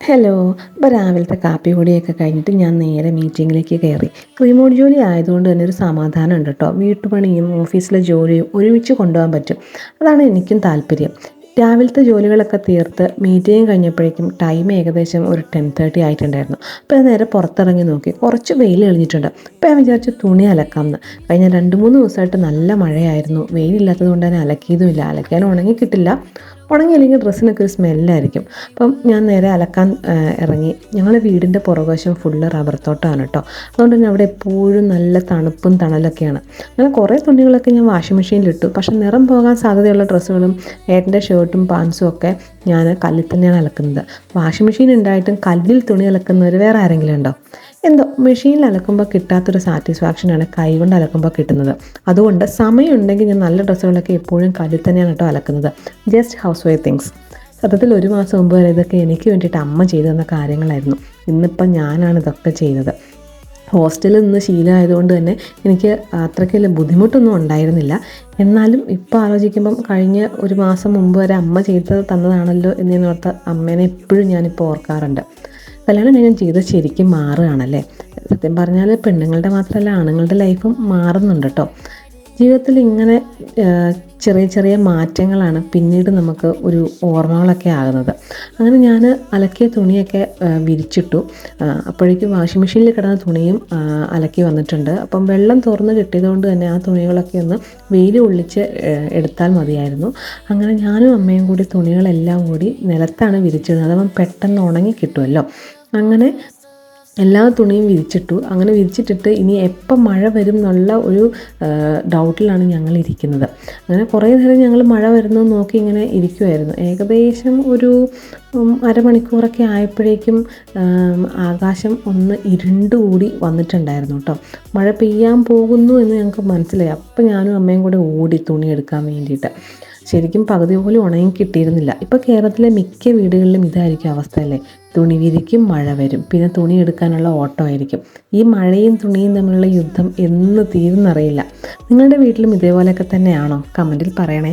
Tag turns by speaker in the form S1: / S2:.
S1: Hello. ഇപ്പോൾ രാവിലത്തെ കാപ്പി കുടിയൊക്കെ കഴിഞ്ഞിട്ട് ഞാൻ നേരെ മീറ്റിങ്ങിലേക്ക് കയറി. റിമോട്ട് ജോലി ആയതുകൊണ്ട് തന്നെ ഒരു സമാധാനം ഉണ്ട് കേട്ടോ. വീട്ടുപണിയും ഓഫീസിലെ ജോലിയും ഒരുമിച്ച് കൊണ്ടുപോകാൻ പറ്റും. അതാണ് എനിക്കും താല്പര്യം. രാവിലത്തെ ജോലികളൊക്കെ തീർത്ത് മീറ്റിംഗ് കഴിഞ്ഞപ്പോഴേക്കും ടൈം ഏകദേശം ഒരു 10:30 ആയിട്ടുണ്ടായിരുന്നു. അപ്പോൾ ഞാൻ നേരെ പുറത്തിറങ്ങി നോക്കി, കുറച്ച് വെയിൽ എളിഞ്ഞിട്ടുണ്ട്. അപ്പോൾ ഞാൻ വിചാരിച്ചു തുണി അലക്കാമെന്ന്. കഴിഞ്ഞ 2-3 ദിവസമായിട്ട് നല്ല മഴയായിരുന്നു. വെയിലില്ലാത്തത് കൊണ്ട് തന്നെ അലക്കിയതുമില്ല. അലക്കാൻ ഉണങ്ങി കിട്ടില്ല. ഉണങ്ങിയില്ലെങ്കിൽ ഡ്രസ്സിനൊക്കെ ഒരു സ്മെല്ലായിരിക്കും. അപ്പം ഞാൻ നേരെ അലക്കാൻ ഇറങ്ങി. ഞങ്ങളുടെ വീടിൻ്റെ പുറകുവശം ഫുള്ള് റബ്ബർ തോട്ടമാണ് കേട്ടോ. അതുകൊണ്ട് തന്നെ അവിടെ എപ്പോഴും നല്ല തണുപ്പും തണലൊക്കെയാണ്. അങ്ങനെ കുറേ തുണികളൊക്കെ ഞാൻ വാഷിംഗ് മെഷീനിലിട്ടു. പക്ഷേ നിറം പോകാൻ സാധ്യതയുള്ള ഡ്രസ്സുകളും ഏട്ടൻ്റെ ഷർട്ടും പാൻസും ഒക്കെ ഞാൻ കല്ലിൽ തന്നെയാണ് അലക്കുന്നത്. വാഷിംഗ് മെഷീൻ ഉണ്ടായിട്ടും കല്ലിൽ തുണി അലക്കുന്നവർ വേറെ ആരെങ്കിലും ഉണ്ടോ? എന്തോ മെഷീനിൽ അലക്കുമ്പോൾ കിട്ടാത്തൊരു സാറ്റിസ്ഫാക്ഷനാണ് കൈകൊണ്ട് അലക്കുമ്പോൾ കിട്ടുന്നത്. അതുകൊണ്ട് സമയമുണ്ടെങ്കിൽ ഞാൻ നല്ല ഡ്രസ്സുകളൊക്കെ എപ്പോഴും കല്ലിൽ തന്നെയാണ് കേട്ടോ അലക്കുന്നത്. Just housewife things. സത്യത്തിൽ 1 മാസം മുമ്പ് വരെ ഇതൊക്കെ എനിക്ക് വേണ്ടിയിട്ട് അമ്മ ചെയ്തു തന്ന കാര്യങ്ങളായിരുന്നു. ഇന്നിപ്പം ഞാനാണ് ഇതൊക്കെ ചെയ്തത്. ഹോസ്റ്റലിൽ നിന്ന് ശീലമായതുകൊണ്ട് തന്നെ എനിക്ക് അത്രയ്ക്ക് വലിയ ബുദ്ധിമുട്ടൊന്നും ഉണ്ടായിരുന്നില്ല. എന്നാലും ഇപ്പോൾ ആലോചിക്കുമ്പം കഴിഞ്ഞ 1 മാസം മുമ്പ് വരെ അമ്മ ചെയ്ത് തന്നതാണല്ലോ എന്നോർത്ത് അമ്മേനെ എപ്പോഴും ഞാനിപ്പോൾ ഓർക്കാറുണ്ട്. കല്യാണം ഞാൻ ചെയ്ത് ശരിക്കും മാറുകയാണല്ലേ. സത്യം പറഞ്ഞാൽ പെണ്ണുങ്ങളുടെ മാത്രമല്ല ആണുങ്ങളുടെ ലൈഫും മാറുന്നുണ്ട് കേട്ടോ. ജീവിതത്തിൽ ഇങ്ങനെ ചെറിയ ചെറിയ മാറ്റങ്ങളാണ് പിന്നീട് നമുക്ക് ഒരു ഓർമ്മകളൊക്കെ ആകുന്നത്. അങ്ങനെ ഞാൻ അലക്കിയ തുണിയൊക്കെ വിരിച്ചിട്ടു. അപ്പോഴേക്കും വാഷിംഗ് മെഷീനിൽ കിടന്ന തുണിയും അലക്കി വന്നിട്ടുണ്ട്. അപ്പം വെള്ളം തുറന്ന് കിട്ടിയതുകൊണ്ട് തന്നെ ആ തുണികളൊക്കെ ഒന്ന് വെയിൽ കൊള്ളിച്ച് എടുത്താൽ മതിയായിരുന്നു. അങ്ങനെ ഞാനും അമ്മയും കൂടി തുണികളെല്ലാം കൂടി നിലത്താണ് വിരിച്ചിടുന്നത്. അതപ്പം പെട്ടെന്ന് ഉണങ്ങി കിട്ടുമല്ലോ. അങ്ങനെ എല്ലാ തുണിയും വിരിച്ചിട്ടു. അങ്ങനെ വിരിച്ചിട്ടിട്ട് ഇനി എപ്പം മഴ വരും എന്നുള്ള ഒരു ഡൗട്ടിലാണ് ഞങ്ങൾ ഇരിക്കുന്നത്. അങ്ങനെ കുറേ നേരം ഞങ്ങൾ മഴ വരുന്നത് നോക്കി ഇങ്ങനെ ഇരിക്കുമായിരുന്നു. ഏകദേശം ഒരു അരമണിക്കൂറൊക്കെ ആയപ്പോഴേക്കും ആകാശം ഒന്ന് ഇരുണ്ടുകൂടി വന്നിട്ടുണ്ടായിരുന്നു കേട്ടോ. മഴ പെയ്യാൻ പോകുന്നു എന്ന് ഞങ്ങൾക്ക് മനസ്സിലായി. അപ്പം ഞാനും അമ്മയും കൂടെ ഓടി തുണി എടുക്കാൻ വേണ്ടിയിട്ട്. ശരിക്കും പകുതി പോലും ഉണങ്ങി കിട്ടിയിരുന്നില്ല. ഇപ്പോൾ കേരളത്തിലെ മിക്ക വീടുകളിലും ഇതായിരിക്കും അവസ്ഥയല്ലേ. തുണി വിരിക്കും, മഴ വരും, പിന്നെ തുണി എടുക്കാനുള്ള ഓട്ടമായിരിക്കും. ഈ മഴയും തുണിയും തമ്മിലുള്ള യുദ്ധം എന്ന് തീരുന്നറിയില്ല. നിങ്ങളുടെ വീട്ടിലും ഇതേപോലെയൊക്കെ തന്നെയാണോ? കമൻറ്റിൽ പറയണേ.